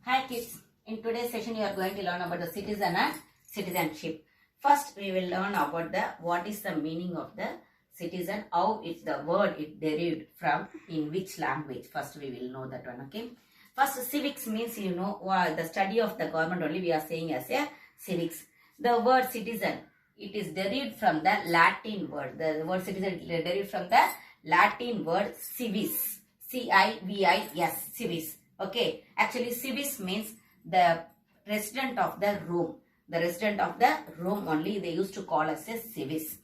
Hi kids, in today's session you are going to learn about the citizen and citizenship. First we will learn about what is the meaning of the citizen, how it's the word it derived from, in which language. First we will know that one, okay. First civics means the study of the government only we are saying as a civics. The word citizen, it is derived from the Latin word. The word citizen is derived from the Latin word civis. C-I-V-I-S, civis. Okay, actually civis means the resident of the room. The resident of the room only they used to call as a civis.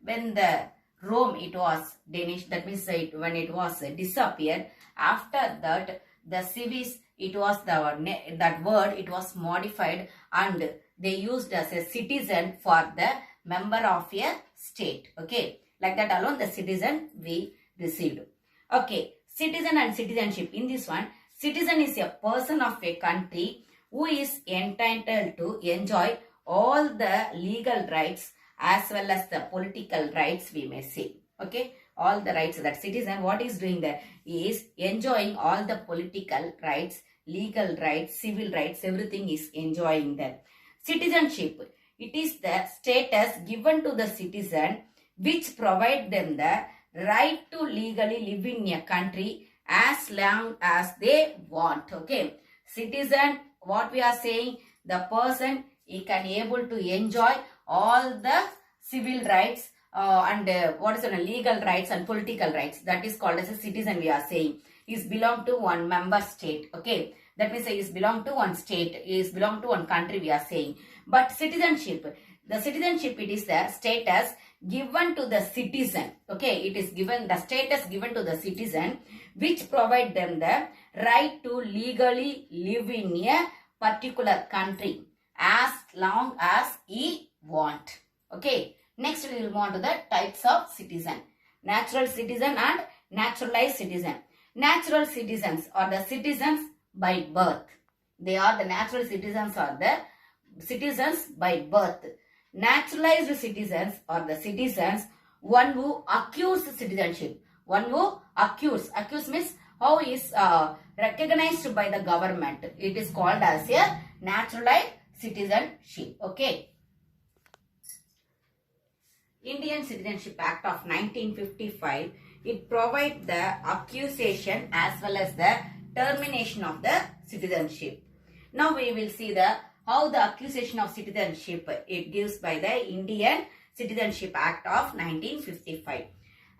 When the Rome it was Danish, that means when it was disappeared, after that the civis it was that word it was modified and they used as a citizen for the member of a state. Okay, like that alone the citizen we received. Okay, citizen and citizenship. In this one, citizen is a person of a country who is entitled to enjoy all the legal rights as well as the political rights we may say. Okay, all the rights. That citizen what is doing there is enjoying all the political rights, legal rights, civil rights, everything is enjoying there. Citizenship, it is the status given to the citizen which provide them the right to legally live in a country as long as they want. Okay, citizen, what we are saying, the person he can able to enjoy all the civil rights and what is the legal rights and political rights. That is called as a citizen. We are saying is belong to one member state. Okay, that means he is belong to one state, he is belong to one country we are saying. But citizenship, the citizenship it is the status given to the citizen. Okay, it is given the status given to the citizen which provide them the right to legally live in a particular country as long as he want. Okay, next we will move on to the types of citizen. Natural citizen and naturalized citizen. Natural citizens are the citizens by birth. They are the natural citizens or the citizens by birth. Naturalized citizens are the citizens one who acquires citizenship. One who acquires. Acquires means how is recognized by the government. It is called as a naturalized citizenship. Okay. Indian Citizenship Act of 1955, it provides the accusation as well as the termination of the citizenship. Now we will see how the accusation of citizenship it gives by the Indian Citizenship Act of 1955.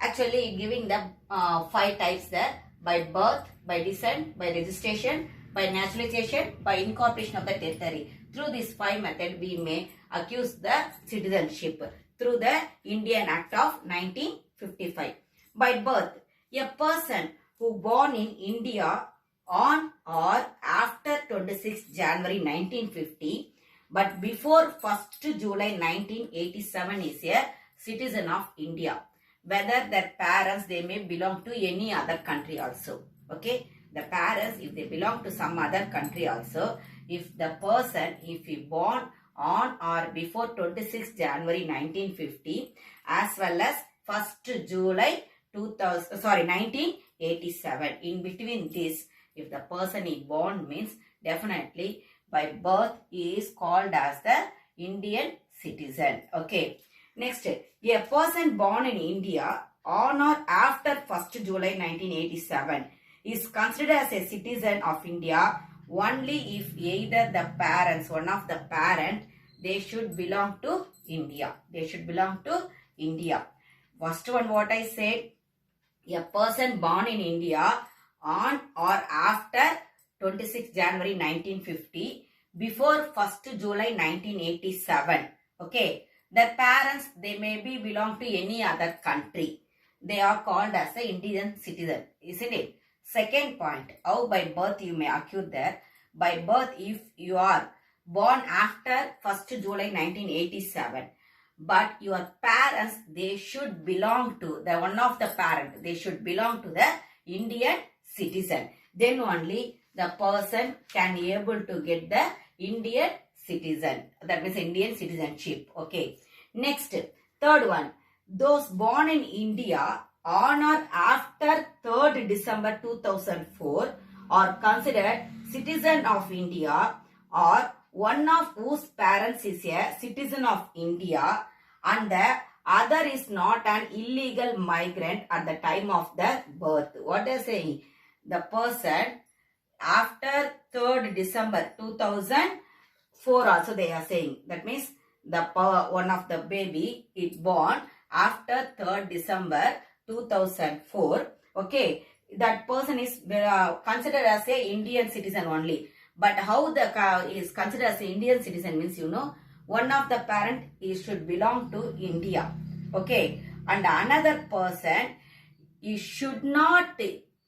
Actually giving the 5 types there: by birth, by descent, by registration, by naturalization, by incorporation of the territory. Through these 5 methods we may accuse the citizenship through the Indian Act of 1955. By birth, a person who born in India on or after 26 January 1950 but before 1st July 1987 is a citizen of India. Whether their parents they may belong to any other country also. Okay, the parents if they belong to some other country also, if the person if he born on or before 26 January 1950 as well as 1st July 1987, in between this, if the person is born means definitely by birth he is called as the Indian citizen. Okay. Next, a person born in India on or after 1st July 1987 is considered as a citizen of India only if either the parents, one of the parent, they should belong to India. They should belong to India. First one what I said, a person born in India on or after 26 January 1950 before 1st July 1987. Okay, their parents they may be belong to any other country. They are called as the Indian citizen, isn't it? Second point, how by birth you may accuse there. By birth if you are born after 1st July 1987 but your parents they should belong to the one of the parent, they should belong to the Indian citizen, then only the person can be able to get the Indian citizen, that means Indian citizenship. Okay, next, third one, those born in India on or after 3rd December 2004 are considered citizen of India or one of whose parents is a citizen of India and the other is not an illegal migrant at the time of the birth. What they are saying? The person after 3rd December 2004 also they are saying. That means the one of the baby is born after 3rd December 2004. Okay. That person is considered as a Indian citizen only. But how the is considered as an Indian citizen means, you know, one of the parent should belong to India. Okay. And another person, he should not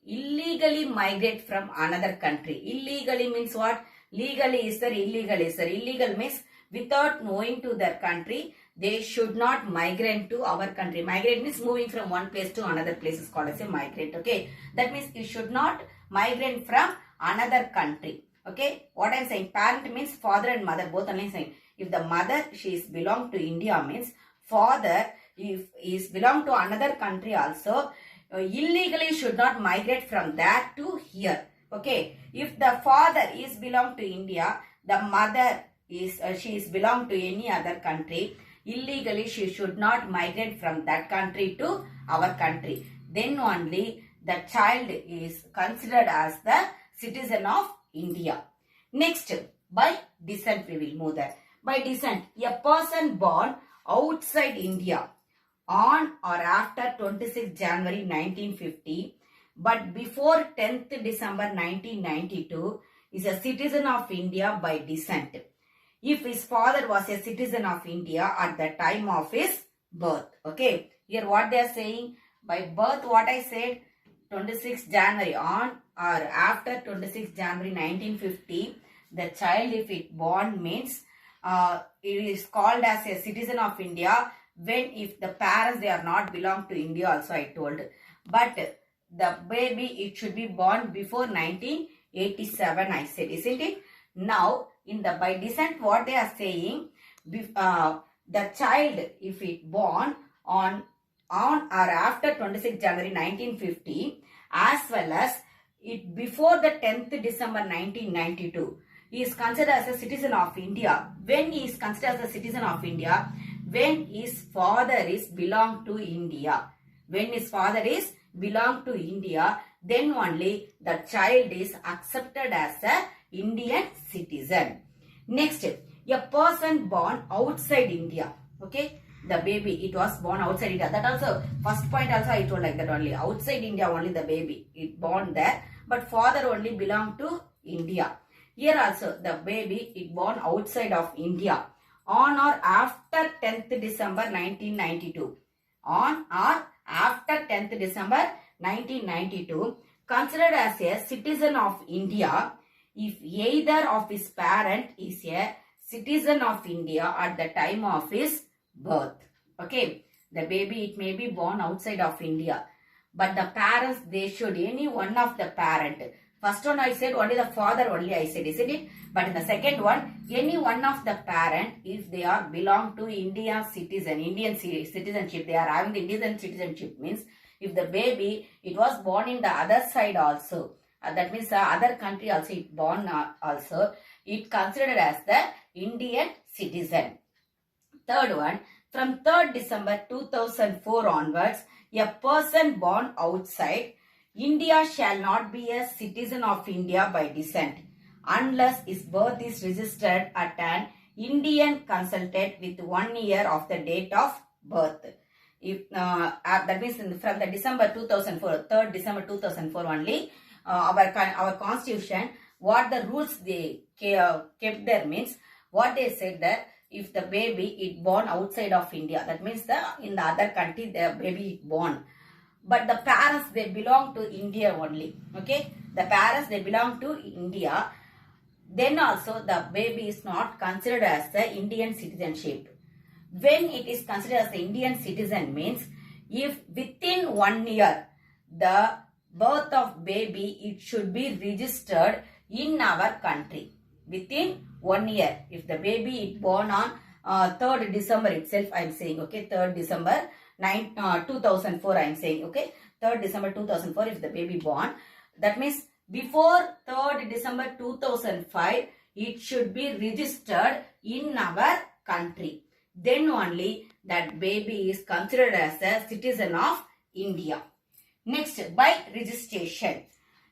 illegally migrate from another country. Illegally means what? Legally is there, illegal is there. Illegal means without knowing to their country, they should not migrate to our country. Migrate means moving from one place to another place is called as a migrate. Okay. That means you should not migrate from another country. Okay. What I am saying, parent means father and mother, both are saying. If the mother, she is belong to India means father, if he is belong to another country also, illegally should not migrate from there to here. Okay. If the father is belong to India, the mother is, she is belong to any other country, illegally she should not migrate from that country to our country. Then only the child is considered as the citizen of India. Next, by descent we will move there. By descent, a person born outside India on or after 26 January 1950 but before 10th December 1992 is a citizen of India by descent. If his father was a citizen of India at the time of his birth. Okay. Here what they are saying, by birth what I said, 26 January on or after 26 January 1950, the child if it born means it is called as a citizen of India when if the parents they are not belong to India also I told. But the baby it should be born before 1987 I said, isn't it? Now in the by descent what they are saying, the child if it born on or after 26 January 1950 as well as it before the 10th December 1992, he is considered as a citizen of India. When he is considered as a citizen of India, when his father is belong to India. When his father is belong to India, then only the child is accepted as a Indian citizen. Next, a person born outside India. Okay. The baby, it was born outside India. That also, first point also I told like that only. Outside India only the baby, it born there. But father only belong to India. Here also, the baby, it born outside of India. On or after 10th December 1992. On or after 10th December 1992. Considered as a citizen of India if either of his parent is a citizen of India at the time of his birth. Okay. The baby, it may be born outside of India. But the parents, they should, any one of the parent. First one I said only the father only I said, isn't it? But in the second one, any one of the parent, if they are belong to Indian citizen, Indian citizenship, they are having the Indian citizenship means, if the baby, it was born in the other side also. That means the other country also it born also. It considered as the Indian citizen. Third one, from 3rd December 2004 onwards, a person born outside India shall not be a citizen of India by descent unless his birth is registered at an Indian consulate with 1 year of the date of birth. If that means from the December 2004, 3rd December 2004 only, our constitution, what the rules they kept there means, what they said that if the baby it born outside of India, that means in the other country the baby born. But the parents they belong to India only. Okay. The parents they belong to India. Then also the baby is not considered as the Indian citizenship. When it is considered as the Indian citizen means if within 1 year the birth of baby it should be registered in our country. Within 1 year. If the baby is born on 3rd December itself I am saying. Okay. 3rd December 2004 I am saying. Okay. 3rd December 2004 if the baby born. That means before 3rd December 2005, it should be registered in our country. Then only that baby is considered as a citizen of India. Next, by registration.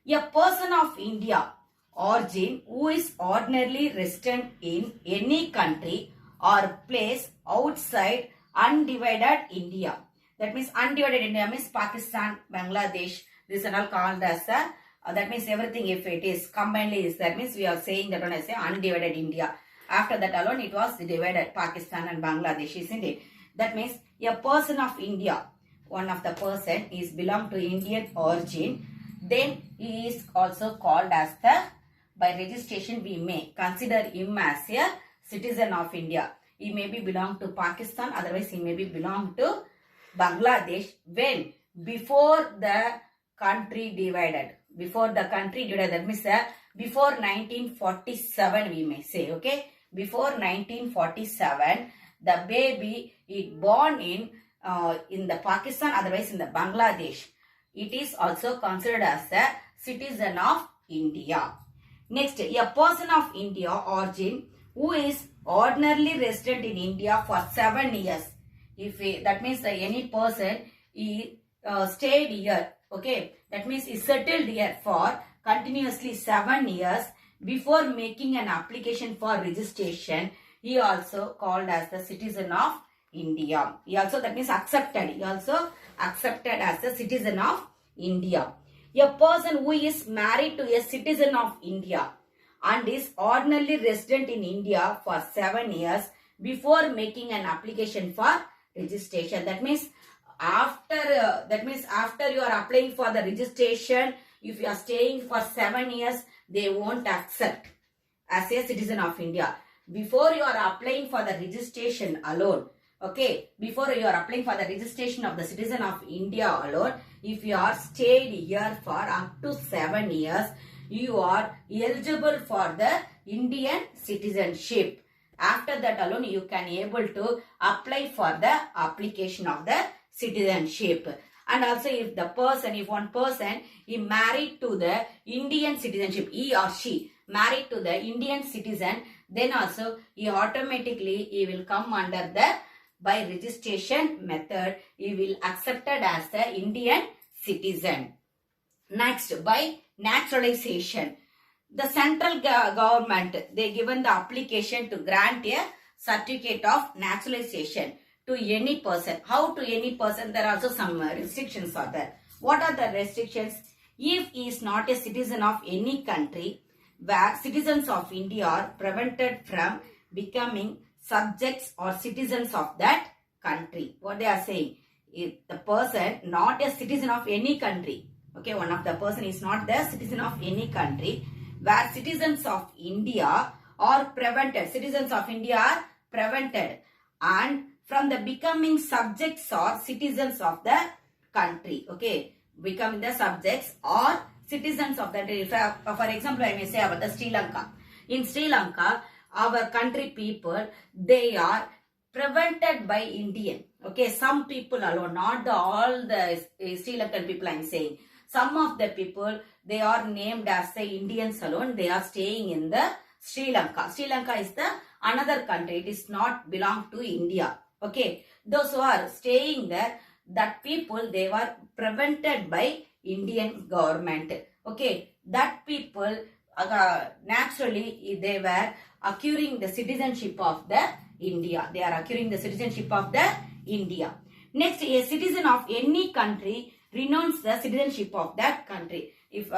A person of India origin who is ordinarily resident in any country or place outside undivided India. That means undivided India means Pakistan, Bangladesh. This are all called as a, that means everything if it is combined is, that means we are saying that when I say undivided India. After that alone it was divided Pakistan and Bangladesh, isn't it? That means a person of India, one of the person is belong to Indian origin, then he is also called as the, by registration we may consider him as a citizen of India. He may be belong to Pakistan, otherwise he may be belong to Bangladesh when before the country divided. Before the country divided, that means before 1947 we may say, okay. Before 1947, the baby is born in the Pakistan, otherwise in the Bangladesh. It is also considered as a citizen of India. Next, a person of India origin who is ordinarily resident in India for 7 years. If that means any person he stayed here, okay, that means he settled here for continuously 7 years before making an application for registration, he also called as the citizen of India. He also, that means accepted. He also accepted as the citizen of India. A person who is married to a citizen of India and is ordinarily resident in India for 7 years before making an application for registration. That means after you are applying for the registration, if you are staying for 7 years, they won't accept as a citizen of India. Before you are applying for the registration alone, okay, before you are applying for the registration of the citizen of India alone, if you are stayed here for up to 7 years, you are eligible for the Indian citizenship. After that alone, you can able to apply for the application of the citizenship. And also if one person is married to the Indian citizenship, he or she married to the Indian citizen, then also he automatically will come under the, by registration method, he will accepted as the Indian citizen. Next, by naturalization. The central government, they given the application to grant a certificate of naturalization to any person. How to any person? There are also some restrictions are there. What are the restrictions? If he is not a citizen of any country, where citizens of India are prevented from becoming subjects or citizens of that country. What they are saying? If the person not a citizen of any country, okay, one of the person is not the citizen of any country, where citizens of India are prevented, citizens of India are prevented and from the becoming subjects or citizens of the country, okay, becoming the subjects or citizens of the country. For example, I may say about the Sri Lanka. In Sri Lanka, our country people, they are prevented by Indian, okay, some people alone, not all the Sri Lankan people I am saying. Some of the people, they are named as the Indians alone, they are staying in the Sri Lanka. Sri Lanka is the another country, it is not belong to India. Okay, those who are staying there, that people, they were prevented by Indian government. Okay, that people naturally they were acquiring the citizenship of the India. They are acquiring the citizenship of the India. Next, a citizen of any country renounce the citizenship of that country. If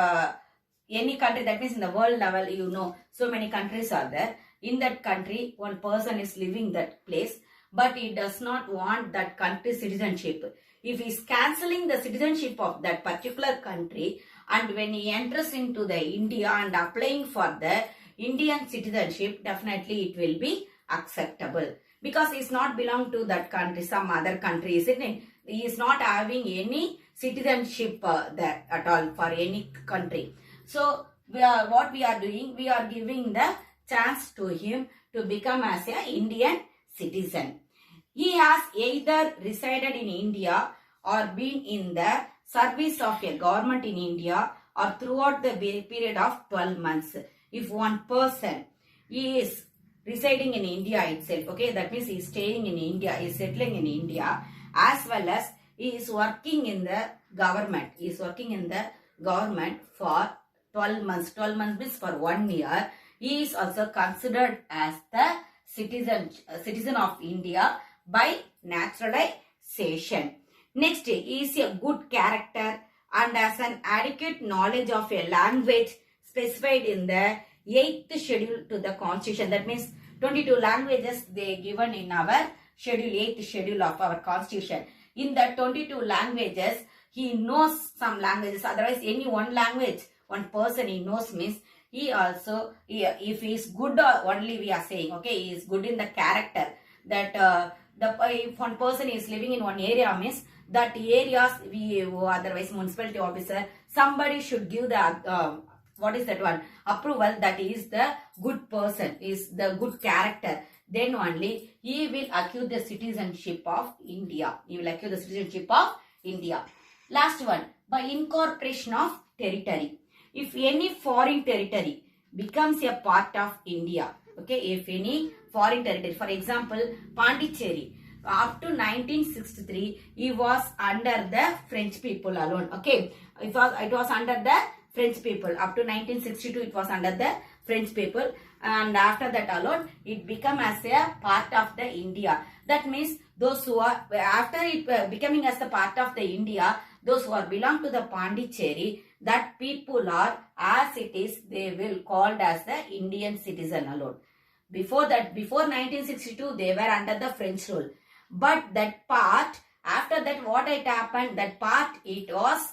any country, that means in the world level, you know, so many countries are there. In that country, one person is living that place, but he does not want that country's citizenship. If he is cancelling the citizenship of that particular country, and when he enters into the India and applying for the Indian citizenship, definitely it will be acceptable. Because he is not belong to that country, some other country, isn't it? He is not having any citizenship there at all for any country. So, what we are doing, we are giving the chance to him to become as an Indian citizen. He has either resided in India or been in the service of a government in India or throughout the period of 12 months. If one person is residing in India itself, okay, that means he is staying in India, he is settling in India, as well as he is working in the government. He is working in the government for 12 months. 12 months means for 1 year. He is also considered as the citizen of India by naturalization. Next, he is a good character and has an adequate knowledge of a language specified in the 8th schedule to the constitution. That means 22 languages they given in our schedule, 8th schedule of our constitution. In the 22 languages, he knows some languages. Otherwise, any one language, one person he knows means he also, if he is good, only we are saying, okay, he is good in the character. That if one person is living in one area means that areas, otherwise municipality officer, somebody should give the, what is that one? Approval that he is the good person, is the good character. Then only he will acquire the citizenship of India. He will acquire the citizenship of India. Last one, by incorporation of territory. If any foreign territory becomes a part of India, okay, if any foreign territory, for example, Pondicherry, up to 1963, he was under the French people alone, okay. It was under the French people. Up to 1962, it was under the French people, and after that alone, it became as a part of the India. That means those who are, after it becoming as a part of the India, those who are belong to the Pondicherry, that people are, as it is, they will called as the Indian citizen alone. Before that, before 1962, they were under the French rule. But that part, after that, what it happened, that part, it was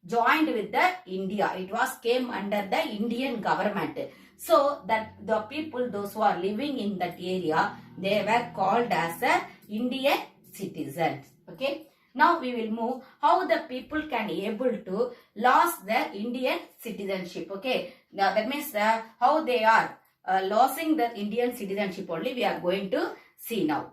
joined with the India. It was came under the Indian government. So that the people, those who are living in that area, they were called as the Indian citizens. Okay. Now we will move how the people can able to lose their Indian citizenship. Okay. Now that means how they are losing the Indian citizenship only we are going to see now.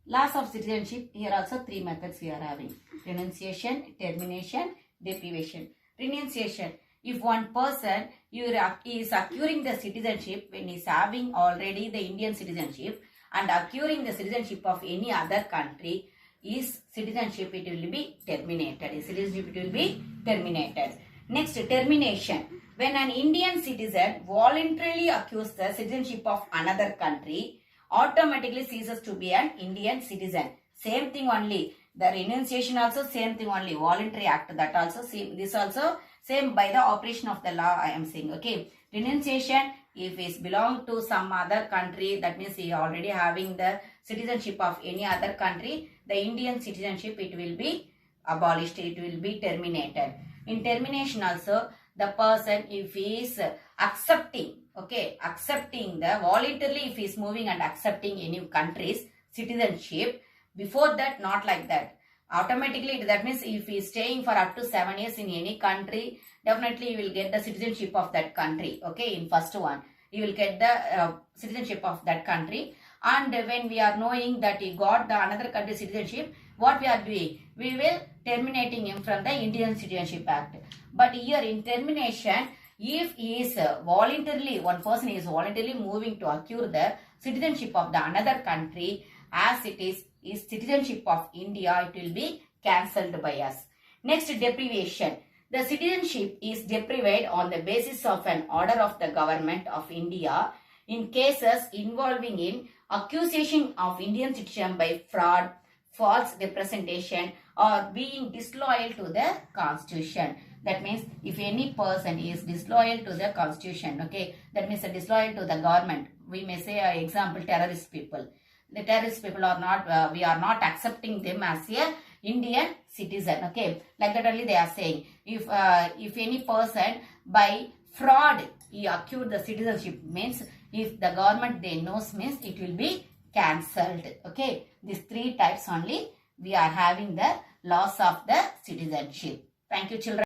Loss of citizenship, here also 3 methods we are having. Renunciation, termination, deprivation. Renunciation, if one person is acquiring the citizenship when he is having already the Indian citizenship and acquiring the citizenship of any other country, his citizenship it will be terminated. His citizenship it will be terminated. Next, termination. When an Indian citizen voluntarily acquires the citizenship of another country, automatically ceases to be an Indian citizen. Same thing only. The renunciation also same thing only. Voluntary act, that also same. This also same by the operation of the law I am saying. Okay. Renunciation, if he belong to some other country, that means he already having the citizenship of any other country, the Indian citizenship it will be abolished. It will be terminated. In termination also, the person if he is accepting, okay, accepting the voluntarily if he is moving and accepting any country's citizenship, before that not like that. Automatically that means if he is staying for up to 7 years in any country, definitely you will get the citizenship of that country. Okay, in first one, you will get the citizenship of that country. And when we are knowing that he got the another country citizenship, what we are doing? We will terminating him from the Indian Citizenship Act. But here in termination, if he is voluntarily, one person is voluntarily moving to acquire the citizenship of the another country, as it is citizenship of India, it will be cancelled by us. Next, deprivation. The citizenship is deprived on the basis of an order of the government of India in cases involving in accusation of Indian citizen by fraud, false representation, or being disloyal to the constitution. That means if any person is disloyal to the constitution, okay, that means disloyal to the government. We may say, example, terrorist people. The terrorist people are not, we are not accepting them as a Indian citizen, okay. Like that only they are saying. If any person by fraud he acquired the citizenship, means if the government they knows means it will be cancelled, okay. These 3 types only we are having the loss of the citizenship. Thank you, children.